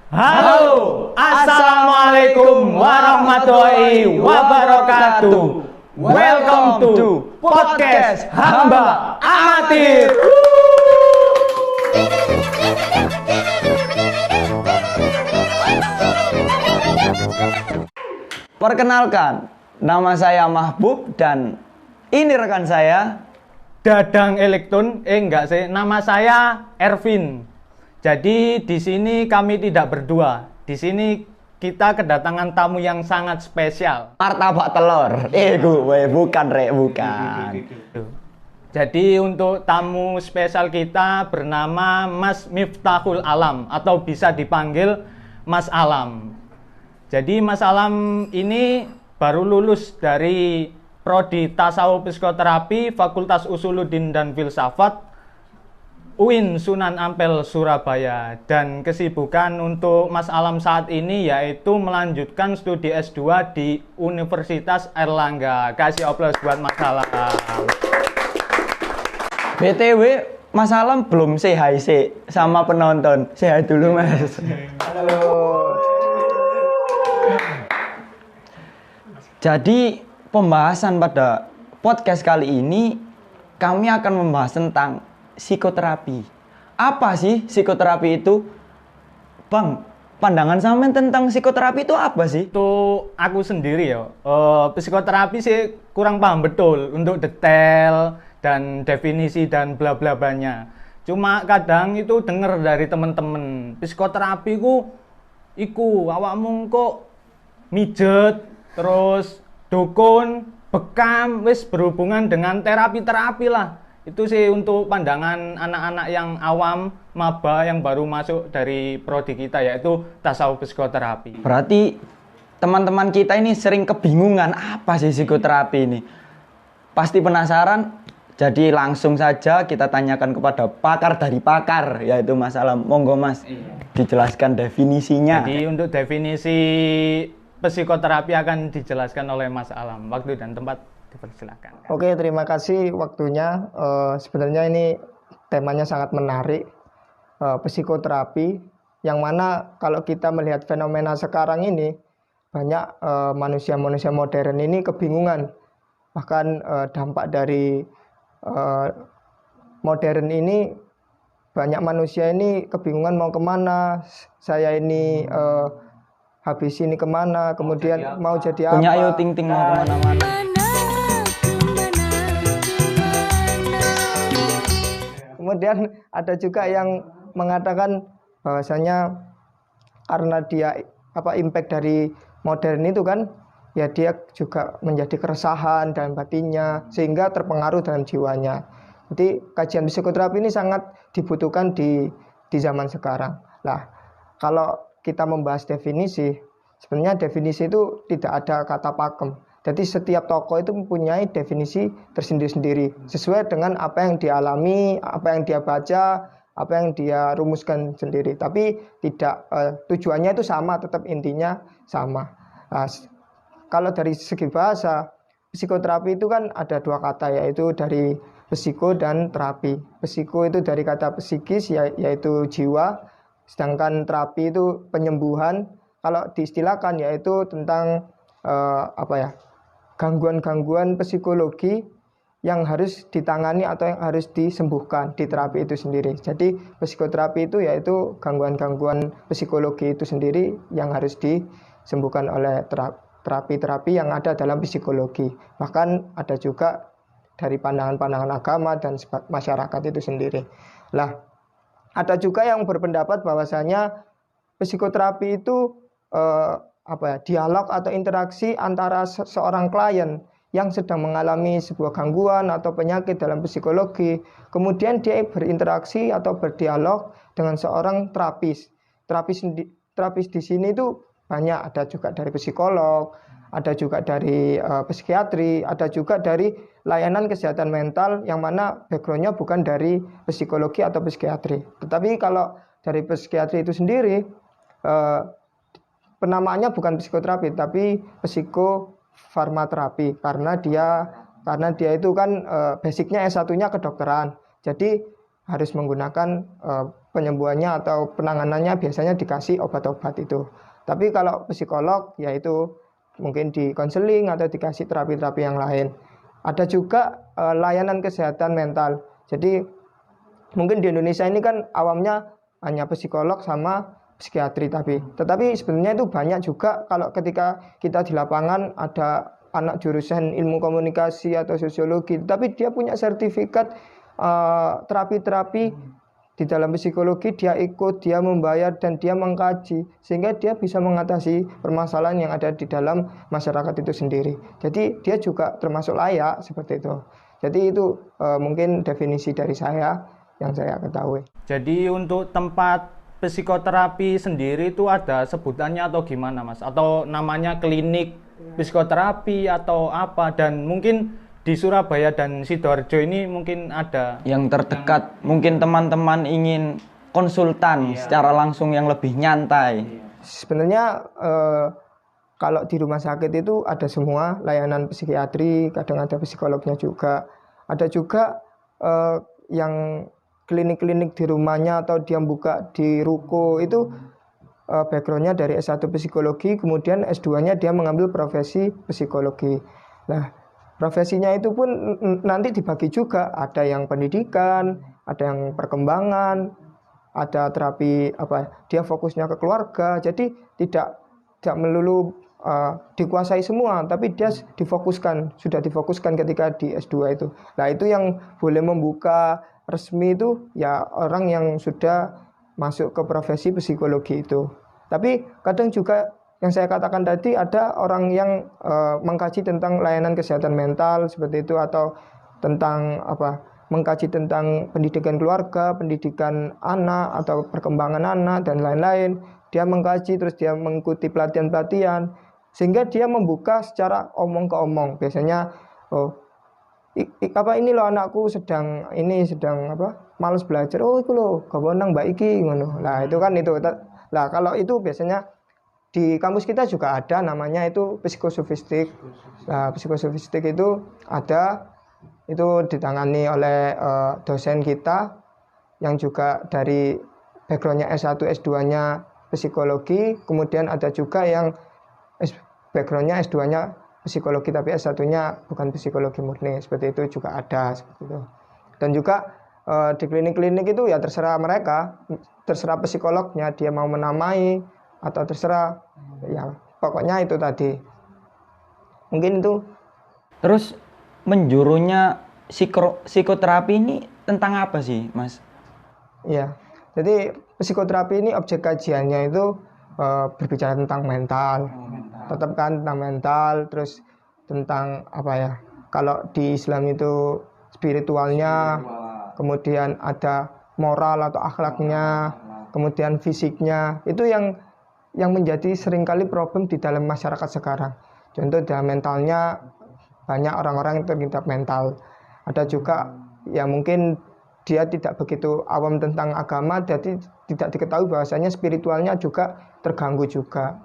Halo, Assalamualaikum warahmatullahi wabarakatuh. Welcome to podcast Hamba Amatir. Perkenalkan, nama saya Mahbub dan ini rekan saya Dadang Elektron, enggak sih, nama saya Ervin. Jadi di sini kami tidak berdua. Di sini kita kedatangan tamu yang sangat spesial. martabak telur. Gue bukan bukan. Jadi untuk tamu spesial kita bernama Mas Miftahul Alam atau bisa dipanggil Mas Alam. Jadi Mas Alam ini baru lulus dari Prodi Tasawuf Psikoterapi Fakultas Usuluddin dan Filsafat UIN Sunan Ampel Surabaya, dan kesibukan untuk Mas Alam saat ini yaitu melanjutkan studi S2 di Universitas Airlangga. Kasih aplaus buat Mas Alam. BTW, Mas Alam belum say hi sama penonton. Say hi dulu, Mas. Halo. Jadi pembahasan pada podcast kali ini kami akan membahas tentang psikoterapi. Apa sih psikoterapi itu? Bang, pandangan sampean tentang psikoterapi itu apa sih? Untuk aku sendiri ya, psikoterapi sih kurang paham betul untuk detail dan definisi dan bla bla blanya. Cuma kadang itu denger dari temen-temen, psikoterapi iku awakmu kok mijet, terus dukun, bekam, wis berhubungan dengan terapi-terapi lah. Itu sih untuk pandangan anak-anak yang awam, maba yang baru masuk dari prodi kita yaitu tasawuf psikoterapi. Berarti teman-teman kita ini sering kebingungan apa sih psikoterapi ini? Pasti penasaran? Jadi langsung saja kita tanyakan kepada pakar dari pakar, yaitu Mas Alam. Monggo Mas, dijelaskan definisinya. Jadi untuk definisi psikoterapi akan dijelaskan oleh Mas Alam. Waktu dan tempat dipersilakan. Oke, terima kasih waktunya. Sebenarnya ini temanya sangat menarik. Psikoterapi, yang mana kalau kita melihat fenomena sekarang ini, banyak manusia-manusia modern ini kebingungan. Bahkan dampak dari modern ini, banyak manusia ini kebingungan mau kemana. Saya ini habis ini kemana, kemudian mau jadi apa. Punya Ayu Ting Ting mau kemana-mana. Kemudian ada juga yang mengatakan bahwasanya karena dia impact dari modern itu kan, ya dia juga menjadi keresahan dalam batinnya sehingga terpengaruh dalam jiwanya. Jadi kajian psikoterapi ini sangat dibutuhkan di zaman sekarang. Nah, kalau kita membahas definisi, sebenarnya definisi itu tidak ada kata pakem. Jadi setiap tokoh itu mempunyai definisi tersendiri-sendiri sesuai dengan apa yang dia alami, apa yang dia baca, apa yang dia rumuskan sendiri. Tapi tidak tujuannya itu sama, tetap intinya sama. Nah, kalau dari segi bahasa, psikoterapi itu kan ada dua kata, yaitu dari psiko dan terapi. Psiko itu dari kata psikis, yaitu jiwa, sedangkan terapi itu penyembuhan. Kalau diistilahkan yaitu tentang gangguan-gangguan psikologi yang harus ditangani atau yang harus disembuhkan di terapi itu sendiri. Jadi psikoterapi itu yaitu gangguan-gangguan psikologi itu sendiri yang harus disembuhkan oleh terapi-terapi yang ada dalam psikologi. Bahkan ada juga dari pandangan-pandangan agama dan masyarakat itu sendiri. Lah, ada juga yang berpendapat bahwasanya psikoterapi itu dialog atau interaksi antara seorang klien yang sedang mengalami sebuah gangguan atau penyakit dalam psikologi, kemudian dia berinteraksi atau berdialog dengan seorang terapis. Terapis di sini itu banyak, ada juga dari psikolog, ada juga dari psikiatri, ada juga dari layanan kesehatan mental yang mana backgroundnya bukan dari psikologi atau psikiatri. Tetapi kalau dari psikiatri itu sendiri, penamaannya bukan psikoterapi tapi psikofarmaterapi karena dia itu kan basicnya S1-nya kedokteran. Jadi harus menggunakan penyembuhannya atau penanganannya biasanya dikasih obat-obat itu. Tapi kalau psikolog yaitu mungkin di konseling atau dikasih terapi-terapi yang lain. Ada juga layanan kesehatan mental. Jadi mungkin di Indonesia ini kan awamnya hanya psikolog sama psikiatri tetapi sebenarnya itu banyak juga kalau ketika kita di lapangan ada anak jurusan ilmu komunikasi atau sosiologi tapi dia punya sertifikat terapi-terapi di dalam psikologi, dia ikut, dia membayar dan dia mengkaji sehingga dia bisa mengatasi permasalahan yang ada di dalam masyarakat itu sendiri. Jadi dia juga termasuk layak seperti itu. Jadi itu mungkin definisi dari saya yang saya ketahui. Jadi untuk tempat psikoterapi sendiri itu ada sebutannya atau gimana Mas? Atau namanya klinik psikoterapi atau apa? Dan mungkin di Surabaya dan Sidoarjo ini mungkin ada yang terdekat, mungkin teman-teman ingin konsultan secara langsung yang lebih nyantai. Sebenarnya kalau di rumah sakit itu ada semua layanan psikiatri, kadang ada psikolognya juga. Ada juga yang klinik-klinik di rumahnya atau dia buka di ruko itu backgroundnya dari S1 psikologi, kemudian S2-nya dia mengambil profesi psikologi. Nah, profesinya itu pun nanti dibagi juga, ada yang pendidikan, ada yang perkembangan, ada terapi dia fokusnya ke keluarga. Jadi tidak melulu dikuasai semua, tapi dia sudah difokuskan ketika di S2 itu. Nah, itu yang boleh membuka resmi itu ya orang yang sudah masuk ke profesi psikologi itu. Tapi kadang juga yang saya katakan tadi ada orang yang mengkaji tentang layanan kesehatan mental seperti itu atau tentang mengkaji tentang pendidikan keluarga, pendidikan anak atau perkembangan anak dan lain-lain. Dia mengkaji terus dia mengikuti pelatihan-pelatihan sehingga dia membuka secara omong ke omong. Biasanya ini loh anakku sedang malas belajar. Oh itu loh gawonang mbak iki ngono. Nah, itu kan itu. Nah, kalau itu biasanya di kampus kita juga ada namanya itu psikosofistik. Nah, psikosofistik itu ditangani oleh dosen kita yang juga dari backgroundnya S1, S2-nya psikologi. Kemudian ada juga yang backgroundnya S2-nya psikologi tapi S1-nya bukan psikologi murni. Seperti itu juga ada seperti itu. Dan juga di klinik-klinik itu ya terserah mereka, terserah psikolognya dia mau menamai atau terserah ya pokoknya itu tadi mungkin itu. Terus menjurunya psikoterapi ini tentang apa sih Mas? Ya, jadi psikoterapi ini objek kajiannya itu berbicara tentang mental, tetap kan tentang mental, terus tentang kalau di Islam itu spiritualnya, kemudian ada moral atau akhlaknya, kemudian fisiknya. Itu yang menjadi seringkali problem di dalam masyarakat sekarang. Contoh dalam mentalnya banyak orang-orang yang tergidap mental. Ada juga yang mungkin dia tidak begitu awam tentang agama, jadi tidak diketahui bahwasanya spiritualnya juga terganggu juga.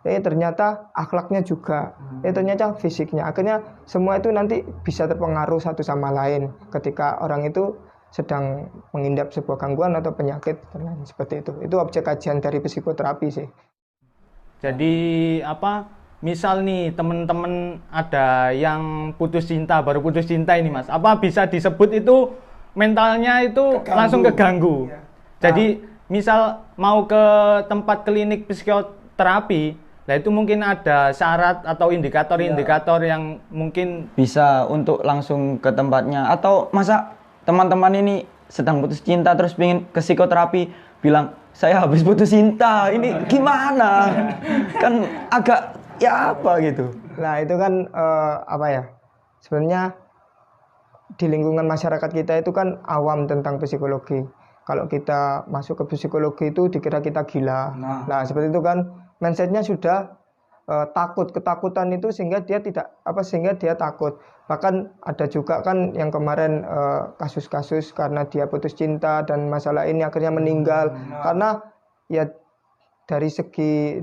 Ternyata akhlaknya juga, ternyata fisiknya. Akhirnya semua itu nanti bisa terpengaruh satu sama lain ketika orang itu sedang mengidap sebuah gangguan atau penyakit dan lain seperti itu. Itu objek kajian dari psikoterapi sih. Jadi misal nih teman-teman ada yang baru putus cinta ini Mas, bisa disebut itu mentalnya itu langsung keganggu. Ya. Jadi misal mau ke tempat klinik psikoterapi, nah itu mungkin ada syarat atau indikator-indikator yang mungkin bisa untuk langsung ke tempatnya. Atau masa teman-teman ini sedang putus cinta terus pengen ke psikoterapi bilang saya habis putus cinta, ini gimana? Kan agak gitu. Nah itu kan sebenarnya di lingkungan masyarakat kita itu kan awam tentang psikologi. Kalau kita masuk ke psikologi itu dikira kita gila. Nah seperti itu kan mindsetnya sudah ketakutan itu sehingga dia sehingga dia takut. Bahkan ada juga kan yang kemarin kasus-kasus karena dia putus cinta dan masalah ini akhirnya meninggal karena ya dari segi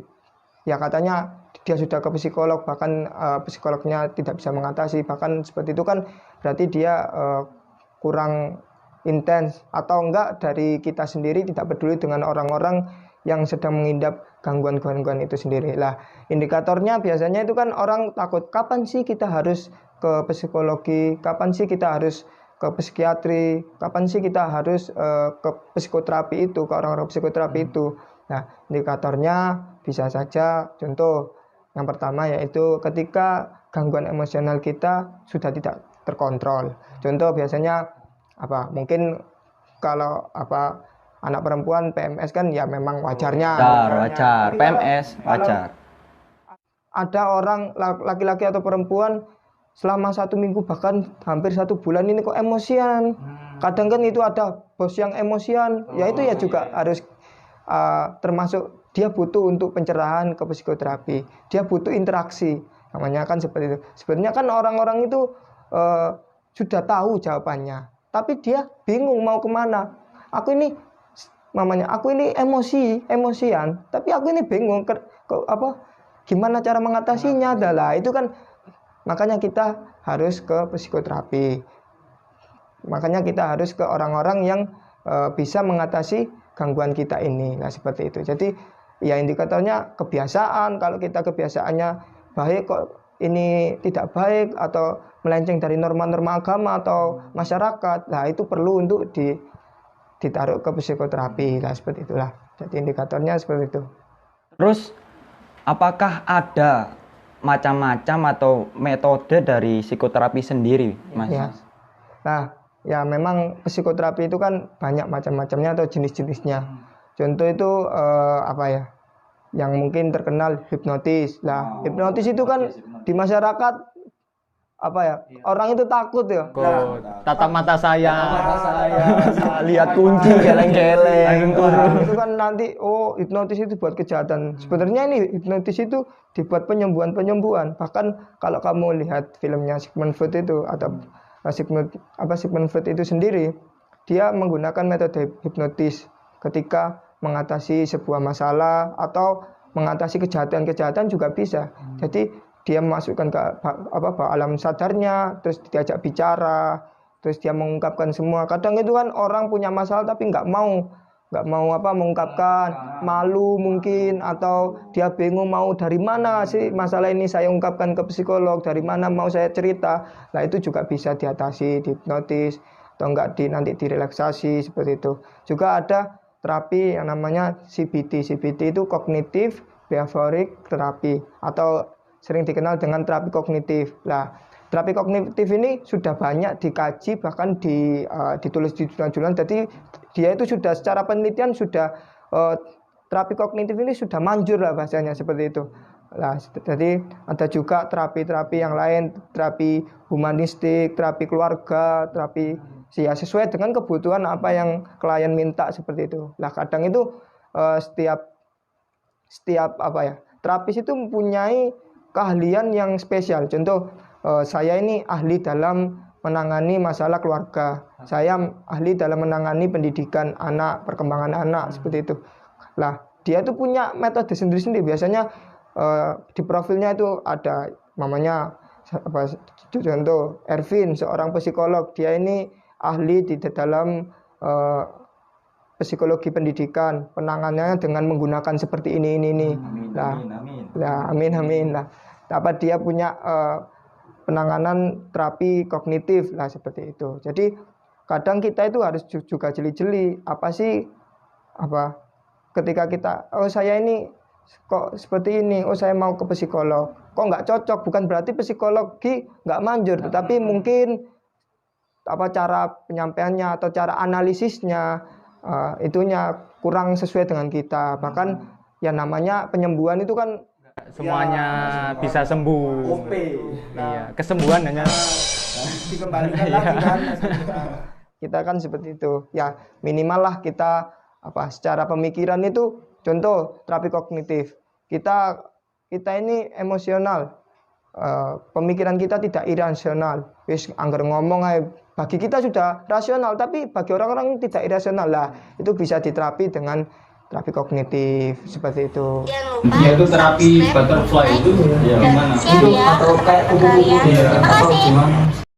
ya katanya dia sudah ke psikolog bahkan psikolognya tidak bisa mengatasi, bahkan seperti itu kan berarti dia kurang intens, atau enggak dari kita sendiri tidak peduli dengan orang-orang yang sedang mengidap gangguan-gangguan itu sendiri. Lah, indikatornya biasanya itu kan orang takut, kapan sih kita harus ke psikologi, kapan sih kita harus ke psikiatri, kapan sih kita harus ke psikoterapi itu, ke orang-orang psikoterapi itu. Nah, indikatornya bisa saja, contoh yang pertama yaitu ketika gangguan emosional kita sudah tidak terkontrol. Contoh biasanya apa? Mungkin kalau anak perempuan PMS kan ya memang wajarnya. Wajar. PMS wajar. Ada orang laki-laki atau perempuan selama 1 minggu bahkan hampir 1 bulan ini kok emosian. Kadang kan itu ada bos yang emosian, ya itu ya juga harus termasuk dia butuh untuk pencerahan ke psikoterapi. Dia butuh interaksi. Namanya kan seperti itu. Sebenarnya kan orang-orang itu sudah tahu jawabannya, tapi dia bingung mau kemana. Aku ini emosian, tapi aku ini bingung gimana cara mengatasinya. Adalah itu kan makanya kita harus ke psikoterapi. Makanya kita harus ke orang-orang yang bisa mengatasi gangguan kita ini. Nah, seperti itu. Jadi ya indikatornya kebiasaan. Kalau kita kebiasaannya baik kok ini tidak baik atau melenceng dari norma-norma agama atau masyarakat, nah itu perlu untuk ditaruh ke psikoterapi. Nah, seperti itulah. Jadi indikatornya seperti itu. Terus apakah ada macam-macam atau metode dari psikoterapi sendiri, Mas? Ya. Nah, ya memang psikoterapi itu kan banyak macam-macamnya atau jenis-jenisnya. Contoh itu yang mungkin terkenal hipnotis. Lah, hipnotis itu kan di masyarakat orang itu takut ya. Tatap mata saya. Lihat kunci geleng-geleng. Itu kan nanti hipnotis itu buat kejahatan. Sebenarnya ini hipnotis itu dibuat penyembuhan. Bahkan kalau kamu lihat filmnya Sigmund Freud itu atau Sigmund Freud itu sendiri, dia menggunakan metode hipnotis ketika mengatasi sebuah masalah atau mengatasi kejahatan-kejahatan juga bisa. Jadi dia memasukkan ke alam sadarnya, terus diajak bicara, terus dia mengungkapkan semua. Kadang itu kan orang punya masalah tapi nggak mau mengungkapkan, malu mungkin, atau dia bingung mau dari mana sih masalah ini saya ungkapkan ke psikolog, dari mana mau saya cerita. Nah, itu juga bisa diatasi di hipnotis atau enggak nanti direlaksasi seperti itu. Juga ada terapi yang namanya CBT. CBT itu Cognitive Behavioristic Therapy atau sering dikenal dengan terapi kognitif. Nah, terapi kognitif ini sudah banyak dikaji, bahkan ditulis di jurnal-jurnal. Jadi dia itu sudah secara penelitian sudah terapi kognitif ini sudah manjur lah bahasanya seperti itu. Nah, jadi ada juga terapi-terapi yang lain, terapi humanistik, terapi keluarga, terapi sesuai dengan kebutuhan apa yang klien minta seperti itu. Nah, kadang itu setiap terapis itu mempunyai keahlian yang spesial. Contoh, saya ini ahli dalam menangani masalah keluarga. Saya ahli dalam menangani pendidikan anak, perkembangan anak seperti itu. Lah, dia itu punya metode sendiri-sendiri. Biasanya di profilnya itu ada namanya contoh Ervin, seorang psikolog. Dia ini ahli di dalam psikologi pendidikan, penanganannya dengan menggunakan seperti ini. Amin. Lah, dapat dia punya penanganan terapi kognitif lah seperti itu. Jadi kadang kita itu harus juga jeli-jeli ketika kita saya ini kok seperti ini, saya mau ke psikolog, kok nggak cocok. Bukan berarti psikologi nggak manjur, tetapi mungkin cara penyampaiannya atau cara analisisnya itunya kurang sesuai dengan kita. Bahkan yang namanya penyembuhan itu kan semuanya bisa sembuh. Iya, kesembuhan hanya dikembalikan lagi kan. Kita kan seperti itu. Ya, minimal lah kita secara pemikiran itu, contoh terapi kognitif. Kita ini emosional. Pemikiran kita tidak irasional. Wis angger ngomong bagi kita sudah rasional, tapi bagi orang-orang tidak irasional lah. Itu bisa diterapi dengan terapi kognitif seperti itu. Ya, itu terapi butterfly itu gimana? Itu atau kayak kupu-kupu atau gimana?